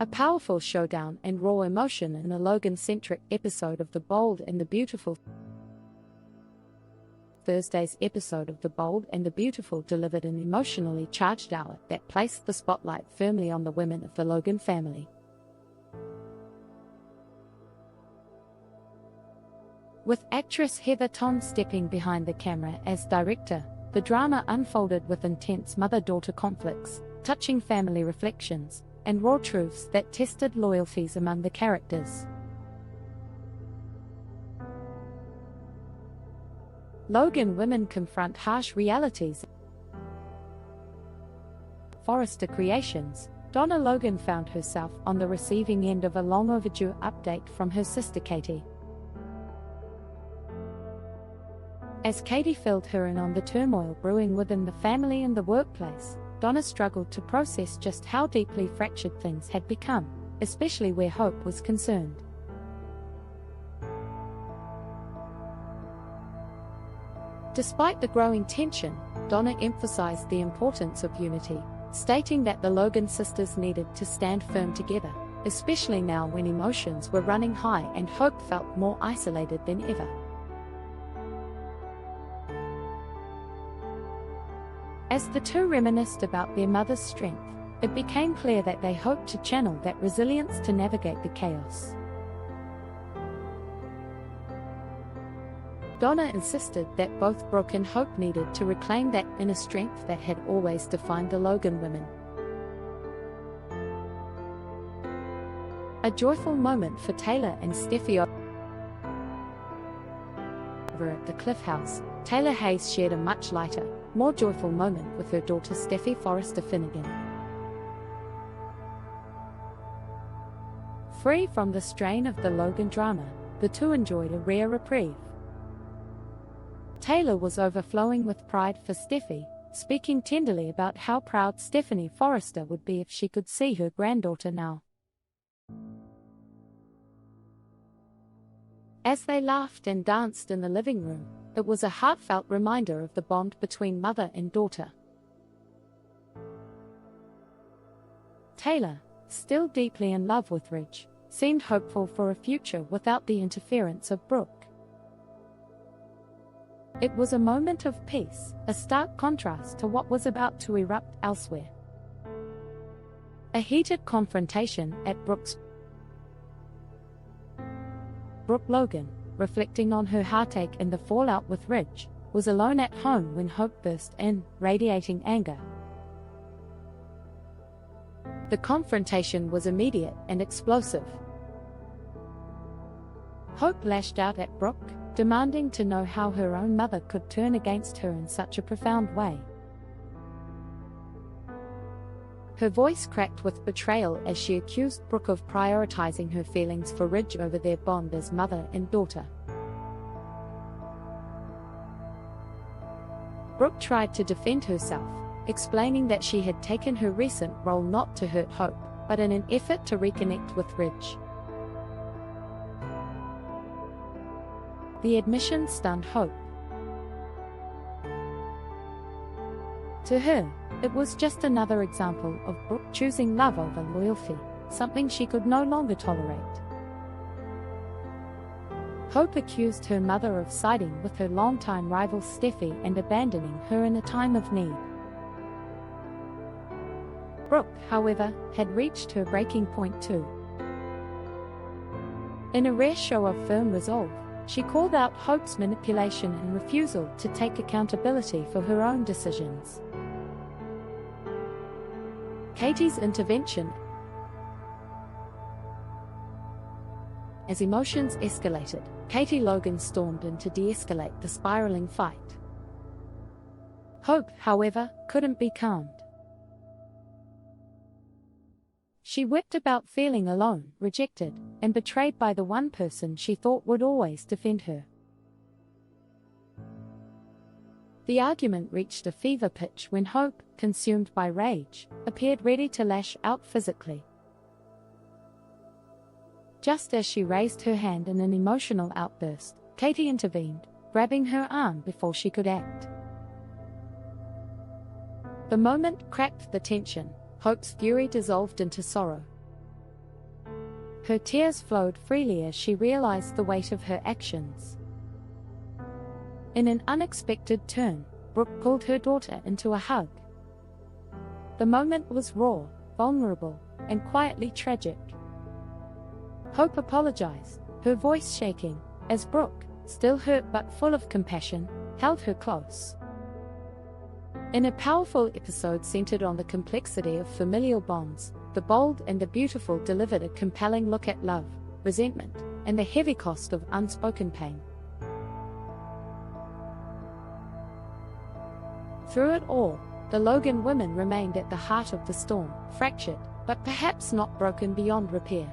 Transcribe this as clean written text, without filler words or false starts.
A powerful showdown and raw emotion in a Logan-centric episode of The Bold and the Beautiful. Thursday's episode of The Bold and the Beautiful delivered an emotionally charged hour that placed the spotlight firmly on the women of the Logan family. With actress Heather Tom stepping behind the camera as director, the drama unfolded with intense mother-daughter conflicts, touching family reflections, and raw truths that tested loyalties among the characters. Logan women confront harsh realities. Forrester Creations, Donna Logan found herself on the receiving end of a long overdue update from her sister Katie. As Katie filled her in on the turmoil brewing within the family and the workplace, Donna struggled to process just how deeply fractured things had become, especially where Hope was concerned. Despite the growing tension, Donna emphasized the importance of unity, stating that the Logan sisters needed to stand firm together, especially now when emotions were running high and Hope felt more isolated than ever. As the two reminisced about their mother's strength, it became clear that they hoped to channel that resilience to navigate the chaos. Donna insisted that both Brooke and Hope needed to reclaim that inner strength that had always defined the Logan women. A joyful moment for Taylor and Steffi. Over at the Cliff House, Taylor Hayes shared a much lighter, more joyful moment with her daughter Steffi Forrester Finnegan. Free from the strain of the Logan drama, the two enjoyed a rare reprieve. Taylor was overflowing with pride for Steffi, speaking tenderly about how proud Stephanie Forrester would be if she could see her granddaughter now. As they laughed and danced in the living room, it was a heartfelt reminder of the bond between mother and daughter. Taylor, still deeply in love with Ridge, seemed hopeful for a future without the interference of Brooke. It was a moment of peace, a stark contrast to what was about to erupt elsewhere. A heated confrontation at Brooke Logan, reflecting on her heartache and the fallout with Ridge, was alone at home when Hope burst in, radiating anger. The confrontation was immediate and explosive. Hope lashed out at Brooke, demanding to know how her own mother could turn against her in such a profound way. Her voice cracked with betrayal as she accused Brooke of prioritizing her feelings for Ridge over their bond as mother and daughter. Brooke tried to defend herself, explaining that she had taken her recent role not to hurt Hope, but in an effort to reconnect with Ridge. The admission stunned Hope. To her, it was just another example of Brooke choosing love over loyalty, something she could no longer tolerate. Hope accused her mother of siding with her longtime rival Steffi and abandoning her in a time of need. Brooke, however, had reached her breaking point too. In a rare show of firm resolve, she called out Hope's manipulation and refusal to take accountability for her own decisions. Katie's intervention. As emotions escalated, Katie Logan stormed in to de-escalate the spiraling fight. Hope, however, couldn't be calmed. She wept about feeling alone, rejected, and betrayed by the one person she thought would always defend her. The argument reached a fever pitch when Hope, consumed by rage, appeared ready to lash out physically. Just as she raised her hand in an emotional outburst, Katie intervened, grabbing her arm before she could act. The moment cracked the tension. Hope's fury dissolved into sorrow. Her tears flowed freely as she realized the weight of her actions. In an unexpected turn, Brooke pulled her daughter into a hug. The moment was raw, vulnerable, and quietly tragic. Hope apologized, her voice shaking, as Brooke, still hurt but full of compassion, held her close. In a powerful episode centered on the complexity of familial bonds, The Bold and the Beautiful delivered a compelling look at love, resentment, and the heavy cost of unspoken pain. Through it all, the Logan women remained at the heart of the storm, fractured, but perhaps not broken beyond repair.